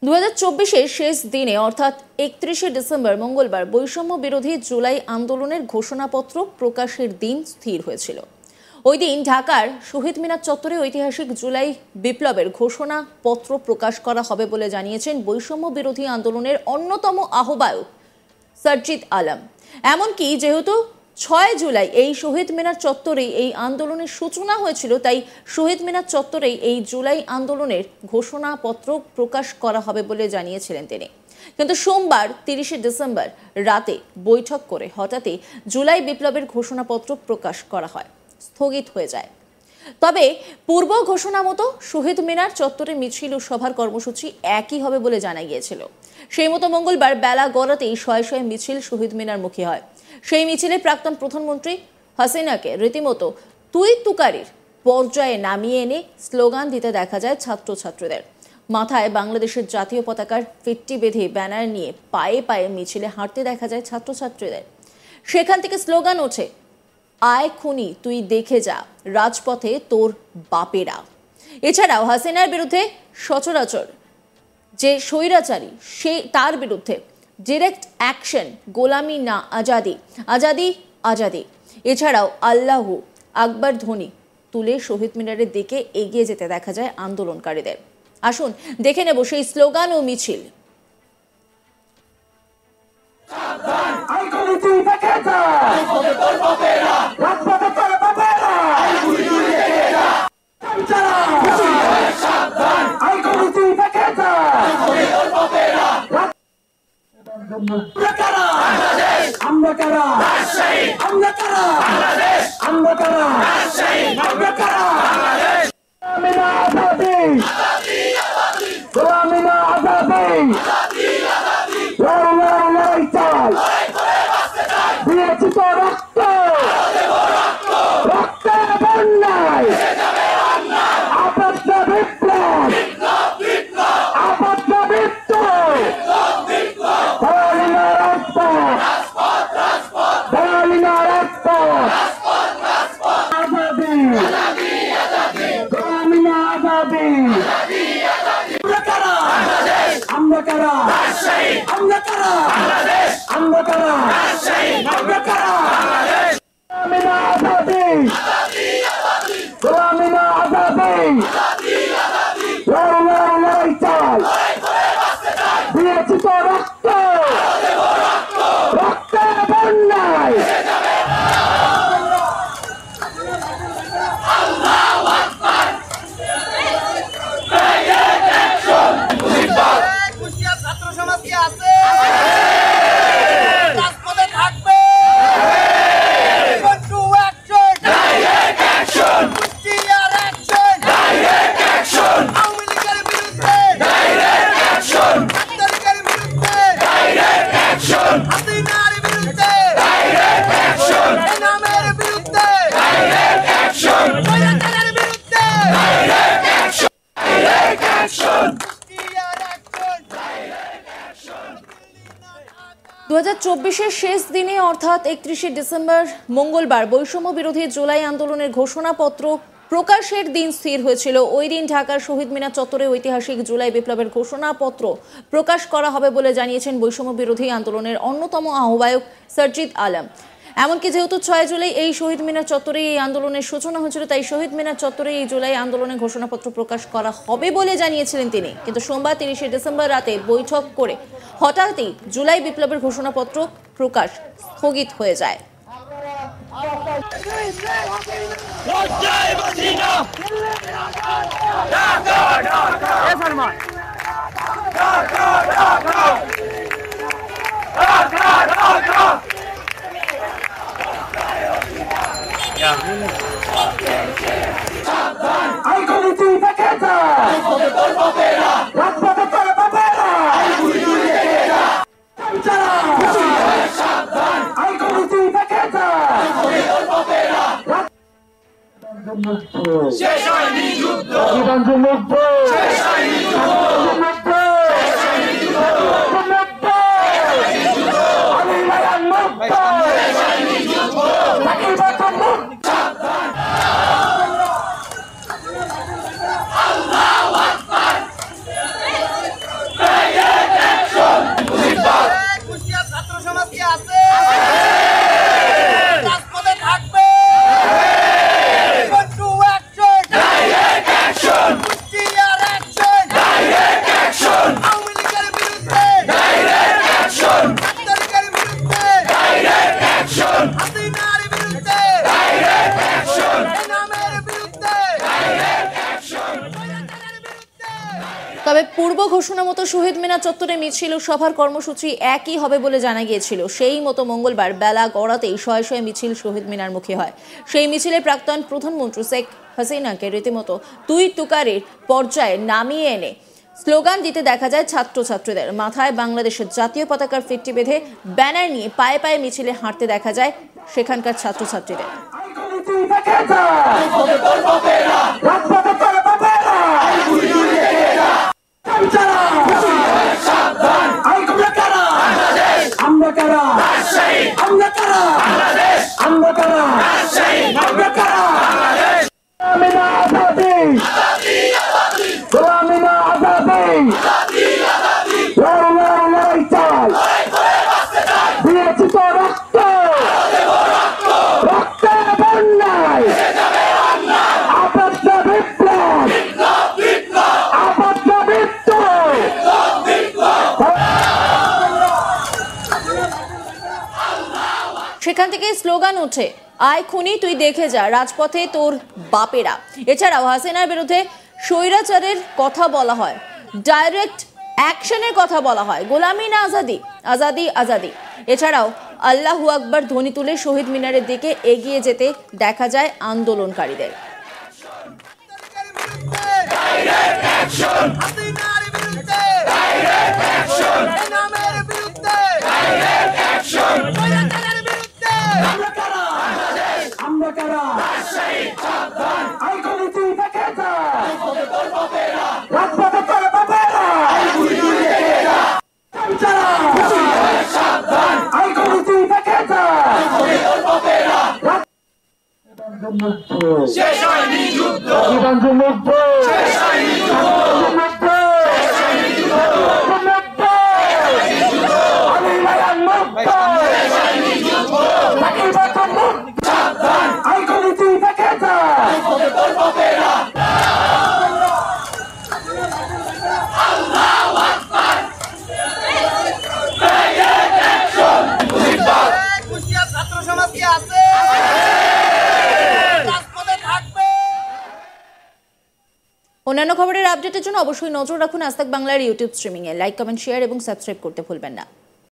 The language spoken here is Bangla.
2024 শেষ দিনে অর্থাৎ 31শে ডিসেম্বর মঙ্গলবার বৈষম্য বিরোধী জুলাই আন্দোলনের ঘোষণাপত্র প্রকাশের দিন স্থির হয়েছিল। ওই দিন ঢাকার শহীদ মিনার চত্বরে ঐতিহাসিক জুলাই বিপ্লবের ঘোষণাপত্র প্রকাশ করা হবে বলে জানিয়েছেন বৈষম্য বিরোধী আন্দোলনের অন্যতম আহ্বায়ক সারজিদ আলম। এমনকি যেহেতু 6 জুলাই এই শহীদ মিনার চত্বরেই এই আন্দোলনের সূচনা হয়েছিল, তাই শহীদ মিনার চত্বরেই এই জুলাই আন্দোলনের ঘোষণাপত্র প্রকাশ করা হবে বলে জানিয়েছিলেন তিনি। কিন্তু সোমবার 30শে ডিসেম্বর রাতে বৈঠক করে হঠাৎই জুলাই বিপ্লবের ঘোষণাপত্র প্রকাশ করা হয়, স্থগিত হয়ে যায়। তবে পূর্ব ঘোষণা মতো শহীদ মিনার চত্বরে মিছিল ও সভার কর্মসূচি একই হবে বলে জানা গিয়েছিল। সেই মতো মঙ্গলবার বেলা গড়াতেই শয়ে শয়ে মিছিল শহীদ মিনার মুখী হয়। সেই মিছিলে প্রাক্তন প্রধানমন্ত্রী হাসিনাকে রীতিমতো তুই তুকারির পর্যায়ে নামিয়ে এনে স্লোগান দিতে দেখা যায় ছাত্রছাত্রীদের। মাথায় বাংলাদেশের জাতীয় পতাকার ফিট্টি বেঁধে ব্যানার নিয়ে পায়ে পায়ে মিছিলে হাঁটতে দেখা যায় ছাত্রছাত্রীদের। সেখান থেকে স্লোগান ওঠে, আয় খুনি তুই দেখে যা, রাজপথে তোর বাপেরা। এছাড়াও হাসিনার বিরুদ্ধে সচরাচর যে স্বৈরাচারী তার বিরুদ্ধে ডিরেক্ট অ্যাকশন, গোলামি না আজাদি, আজাদি আজাদি। এছাড়াও আল্লাহু আকবার ধ্বনি তুলে শহীদ মিনারের দিকে এগিয়ে যেতে দেখা যায় আন্দোলনকারীদের। আসুন দেখে নেব সেই স্লোগান ও মিছিল। শেষ দিনে অর্থাৎ 31শে ডিসেম্বর মঙ্গলবার বৈষম্য বিরোধী জুলাই আন্দোলনের ঘোষণাপত্র প্রকাশের দিন স্থির হয়েছিল। ওই দিন ঢাকার শহীদ মিনার চত্বরে ঐতিহাসিক জুলাই বিপ্লবের ঘোষণাপত্র প্রকাশ করা হবে বলে জানিয়েছেন বৈষম্য বিরোধী আন্দোলনের অন্যতম আহ্বায়ক সারজিদ আলম। এমনকি যেহেতু 6 জুলাই এই শহীদ মিনার চত্বরে এই আন্দোলনের সূচনা হয়েছিল, তাই শহীদ মিনার চত্বরে এই জুলাই আন্দোলনের ঘোষণাপত্র প্রকাশ করা হবে বলে জানিয়েছিলেন তিনি। কিন্তু সোমবার 30শে ডিসেম্বর রাতে বৈঠক করে হঠাৎই জুলাই বিপ্লবের ঘোষণাপত্র প্রকাশ স্থগিত হয়ে যায়। শেষ হয়নি যুদ্ধ, শেষ হয়নি তবে পূর্ব ঘোষণা মতো শহীদ মিনার চত্বরে মিছিল ও সভার কর্মসূচি একই হবে বলে জানা গিয়েছিল। সেই মতো মঙ্গলবার বেলা গড়াতেই শয়ে শয়ে মিছিল শহীদ মিনার মুখী হয়। সেই মিছিলে প্রাক্তন প্রধানমন্ত্রী শেখ হাসিনাকে রীতিমতো তুই তুকারির পর্যায়ে নামিয়ে এনে স্লোগান দিতে দেখা যায় ছাত্রছাত্রীদের। মাথায় বাংলাদেশের জাতীয় পতাকার ফিতটি বেঁধে ব্যানার নিয়ে পায়ে পায়ে মিছিলে হাঁটতে দেখা যায় সেখানকার ছাত্রছাত্রীদের। সেখান থেকে স্লোগান ওঠে, আয় খুনি তুই দেখে যা, রাজপথে তোর বাপেরা। এছাড়াও হাসিনার বিরুদ্ধে স্বৈরাচারের কথা বলা হয়, ডাইরেক্ট অ্যাকশনের কথা বলা হয়, গোলামি না আজাদি, আজাদি আজাদি। এছাড়াও আল্লাহু আকবার ধ্বনি তুলে শহীদ মিনারের দিকে এগিয়ে যেতে দেখা যায় আন্দোলনকারীদের। অন্যান্য খবরের আপডেটের জন্য অবশ্যই নজর রাখুন আজ তাক বাংলার ইউটিউব স্ট্রিমিংয়ে। লাইক, কমেন্ট, শেয়ার এবং সাবস্ক্রাইব করতে ভুলবেন না।